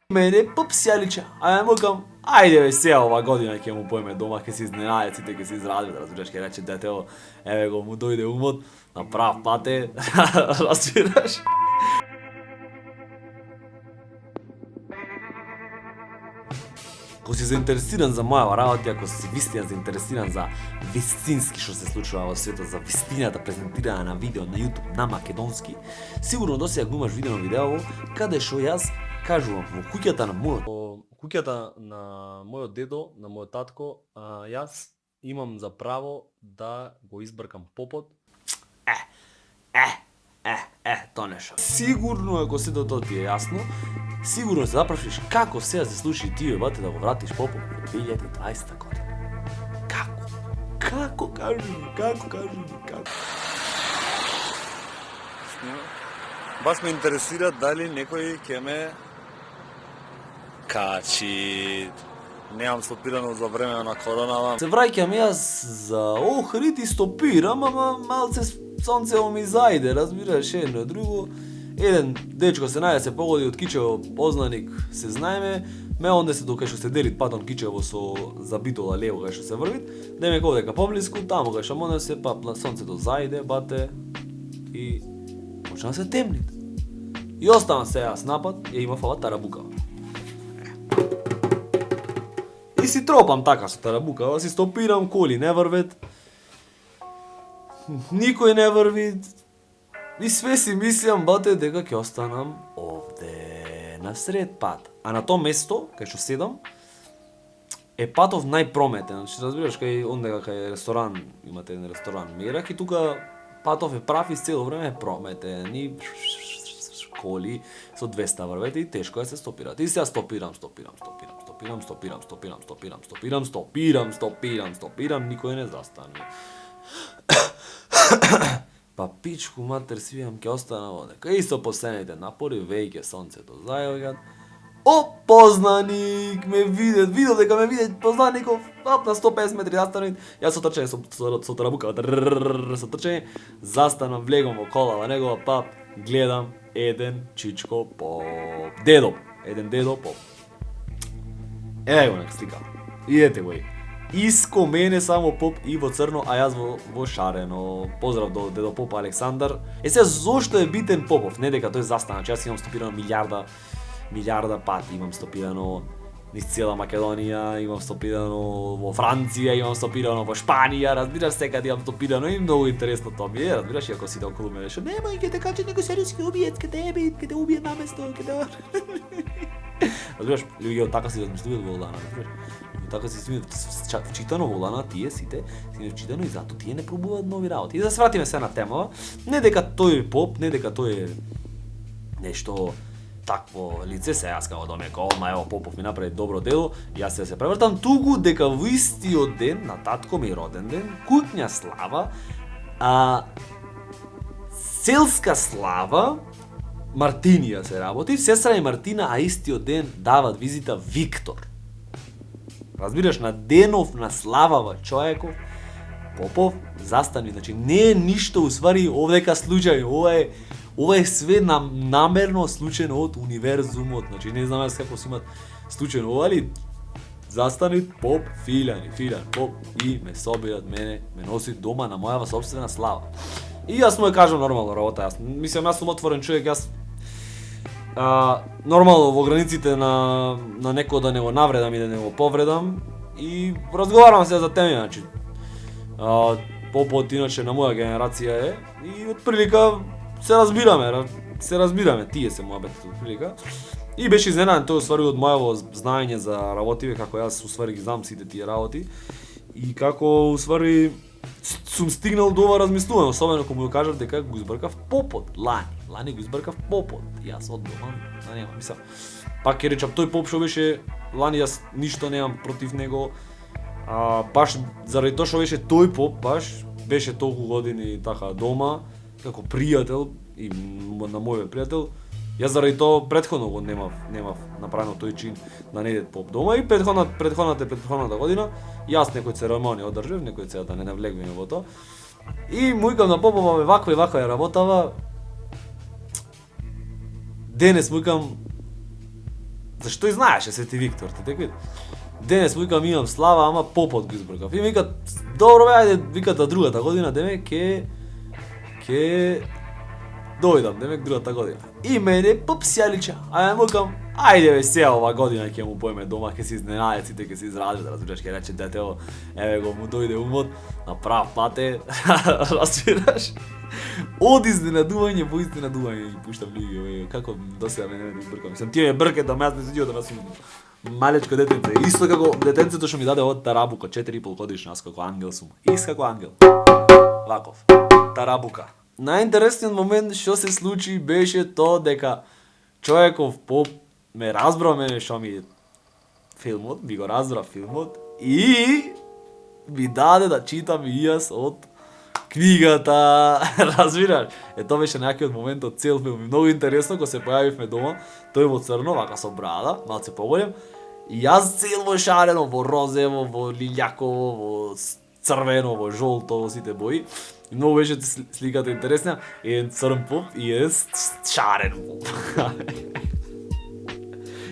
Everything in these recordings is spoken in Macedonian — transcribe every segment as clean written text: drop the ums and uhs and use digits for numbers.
Мене пупсјаличе, а ја му кам, ајде бе сега ова година ќе му поеме дома, ќе се изненадат сите, ќе се израдват, разбираш, ќе рече детево, еве го му дојде умот, на прав пат е, разбираш. Ако си заинтересиран за мојава работа, ако си вистина заинтересиран за вистински што се случува во светот, за вистината презентирана на видео на YouTube на македонски, сигурно досега го имаш видено видео каде што јас кажувам во куќата на мојот дедо, на мојот татко, јас имам за право да го избркам попот. То нешто. Сигурно ако сето тоа ти е јасно, сигурно се запрашиш како сега се случи ти бате да го вратиш попот во 2020 година. Како? Како кажи ми? Баш ме интересира дали некој ќе ме качи. Немам стопирано за време на коронава. Се враќам јас за Охрид и стопирам, ама малце сонцево ми зајде, разбираш, едно друго. Еден дечко се најде се погоди од Кичево, познаник се знаеме, ме онде се докај што се делит патон Кичево со забитола лево кај што се врвит, демек овдека поблиску, таму кај што моне се сонцето зајде, бате, и почна се темнит. И оставам се јас напад, ја имав ова тарабукава. И си тропам така со тарабукава, си стопирам, коли не врвет, никој не врви, и све си мислам, бате, дека ќе останам овде, на сред пат. А на тоа место, кај што седам, е патов најпрометен. Значи, разбираш, кај ондека кај ресторан, имате еден ресторан Мерак, и тука патов е прав и цело време е прометен, и коли со 200 врвете и тешко е се стопират. И сега стопирам, никој не застане. Па пичку матер свијам ќе остана водека. И со последните напори веќе сонцето зајогат. О, познаник, ме видов дека ме виде познаников, на 150 метри застанет. Јас со трчање со тарабукава, со трчање, застанам, влегам во колава негова, па гледам еден чичко поп. Еден дедо поп. Ево нека слика. Идете го и. Иско мене само поп и во црно, а јас во шарено. Поздрав до дедо поп Александар. Сега зошто е битен Попов? Не дека тој застана, јас имам стопирано милиарда пати, имам стопирано низ цела Македонија, имам стопирано во Франција, имам стопирано во Шпанија, разбираш, секаде имам стопирано и многу интересно тоа ми е, разбираш, иако си околу мене што немај ќе те качи некој серијски убиец, ќе те убие наместо, ќе те разбираш, луѓе така си размислуваат во Лана, разбираш. Така си сме вчитано во Лана, тие сите си вчитано и затоа тие не пробуваат нови работи. И да се вратиме се на темава, не дека тој е поп, не дека тој е нешто такво лице, се јас како домека, ево Попов ми направи добро дело, јас се превртам, туку дека во истиот ден, на татко ми роден ден, куќна слава, селска слава, Мартинија се работи, сестра и Мартина, а истиот ден дават визита Виктор. Разбираш, на денов на славава човеков, Попов застани, значи не е ништо уствари овдека случај, ова е све намерно случајно од универзумот, значи не знам јас како си имат случајно ова, али застани Поп, Филјан, Поп и ме собират мене, ме носи дома на мојава собствена слава. И јас му ја кажам нормално работа, јас мислам, јас сум отворен човек, јас нормално во границите на некој да не го навредам и да не го повредам и разговарам се за теми, значи Попот иначе на моја генерација е и отприлика се разбираме, тие се мојабетот отприлика. И беше изненаден тој усвари од мојаво знаење за работиве, како јас усвари ги знам сите тие работи и како усвари сум стигнал до ова размислување, особено кога му кажав дека го избркав Попот, Лани го избркав Попот. Јас од дома, нема, мислам. Пак ќе речам, тој Поп што беше Лани, јас ништо немам против него. Баш заради тоа што беше тој Поп, баш беше толку години така дома, како пријател и на мојот пријател. Јас заради тоа претходно го немав направено тој чин да не иде Поп дома и претходната година јас некој церемонија одржав, некој сега да не навлегуваме во тоа. И му викам на Попова, ваква ја работава. Денес му викам Зашто и знаеше Свети Виктор, ти теквит. Денес му викам имам слава, ама попот го избркав. И ми викат, добро бе, ајде, виката другата година, демек ке дојдам, демек другата година. И мене пупсјалича, а ја му викам, ајде бе, сега ова година ќе му поеме дома, ќе се изненаде, сите ќе се израдат, разбираш, ќе рече детево, еве го му дојде умот, на прав пат е, разбираш. Од изненадување во изненадување ги пуштам лиги, како досега мене да избркам. Мислам, тие ме бркат да ме јас не сидио да ме сум малечко детенце. Исто како детенцето што ми даде од Тарабука, 4,5 годишна, аз како ангел сум. Ист како ангел. Ваков. Тарабука. Најинтересниот момент што се случи беше тоа дека човеков поп ме разбра мене што ми филмот, би го разбра филмот и ми даде да читам и јас од книгата, разбираш? Тоа беше некој момент од цел филм. Многу интересно, кога се појавивме дома, тој во црно, вака со брада, малце поголем, и јас цел во шарено, во розево, во лилјаково, во црвено, во жолто, во сите бои. И многу беше сликата интересна, еден црн поп и еден шарен поп.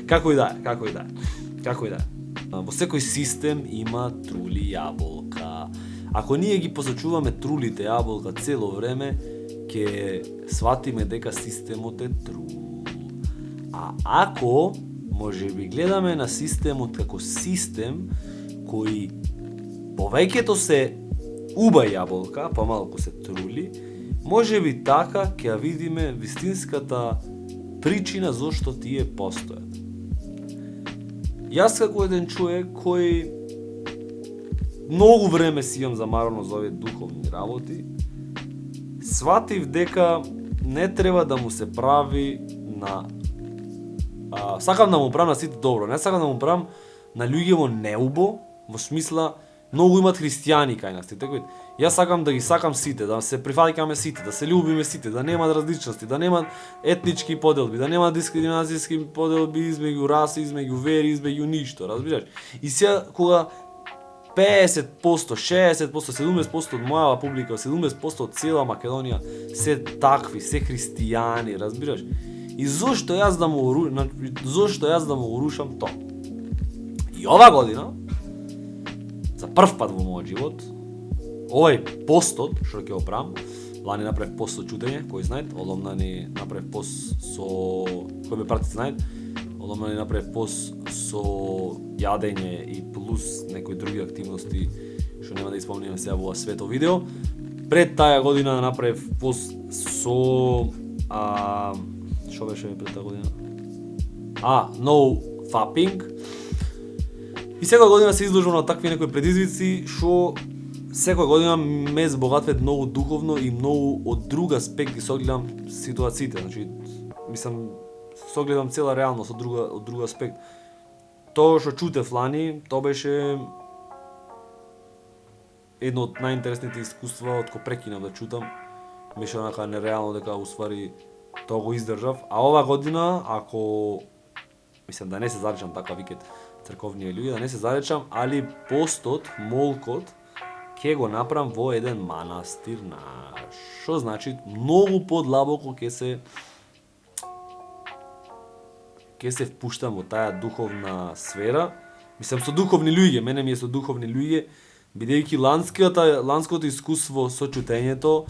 Како и да е. Во секој систем има трули јаболка. Ако ние ги посочуваме трулите јаболка цело време, ќе сватиме дека системот е трул. А ако може би гледаме на системот како систем кој повеќето се уба јаболка, помалку се трули, може би така ќе ја видиме вистинската причина зошто тие постојат. Јас како еден човек кој многу време си имам замарано за овие духовни работи, сватив дека не треба да му се прави на... сакам да му правам на сите добро, не сакам да му правам на луѓе во неубо, во смисла, многу имат христијани кај нас, така? Јас сакам да ги сакам сите, да се прифаќаме сите, да се љубиме сите, да нема различности, да нема етнички поделби, да нема дискриминацијски поделби измеѓу раси, измеѓу вери, измеѓу ништо, разбираш? И сега кога 50%, 60%, 70% од мојава публика, 70% од цела Македонија се такви, се христијани, разбираш? И зошто јас да му урушам тоа? И ова година, за прв пат во мојот живот, овај постот, што ќе го правам, лани направив пост со чутење, кој знаат, одомна ни направив пост со... кој ме прати знаат, одомна ни направив пост со јадење и плюс некои други активности, што нема да испомниме сега во свето видео. Пред таа година направив пост со... што беше пред таа година? No fapping. И секоја година се изложувам на такви некои предизвици, што секоја година ме збогатват многу духовно и многу од друг аспект ги согледам ситуациите. Значи, мислам, согледам цела реалност од друг аспект. Тоа што чутев лани, тоа беше едно од најинтересните искуства од кога прекинав да чутам. Беше онака нереално дека уствари тоа го издржав. А ова година, ако мислам да не се заречам така викет црковни луѓе, да не се заречам, али постот, молкот ќе го направам во еден манастир наш. Што значи многу подлабоко ќе се впуштам во таа духовна сфера. Мислам со духовни луѓе, мене ми е со духовни луѓе, бидејќи ланското искуство со чутењето,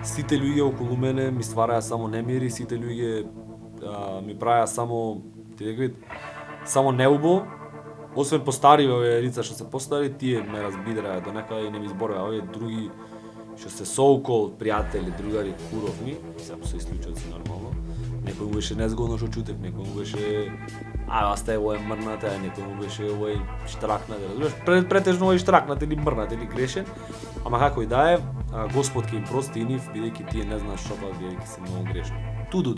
сите луѓе околу мене ми ствараа само немири, сите луѓе ми правеа само неубо. Освен постари овие лица што се постари, тие ме разбидраа до некаде и не ми зборува. Овие други што се соукол, пријатели, другари, куровни, само со исклучоци нормално. Некој му беше незгодно што чутев, некој му беше остави овој мрнат, некој му беше овој штракнат, разбираш? Претежно овој штракнат или мрнат или грешен. Ама како и да е, Господ ќе им прости и нив, бидејќи тие не знаат што прават, бидејќи се многу грешни. Туду.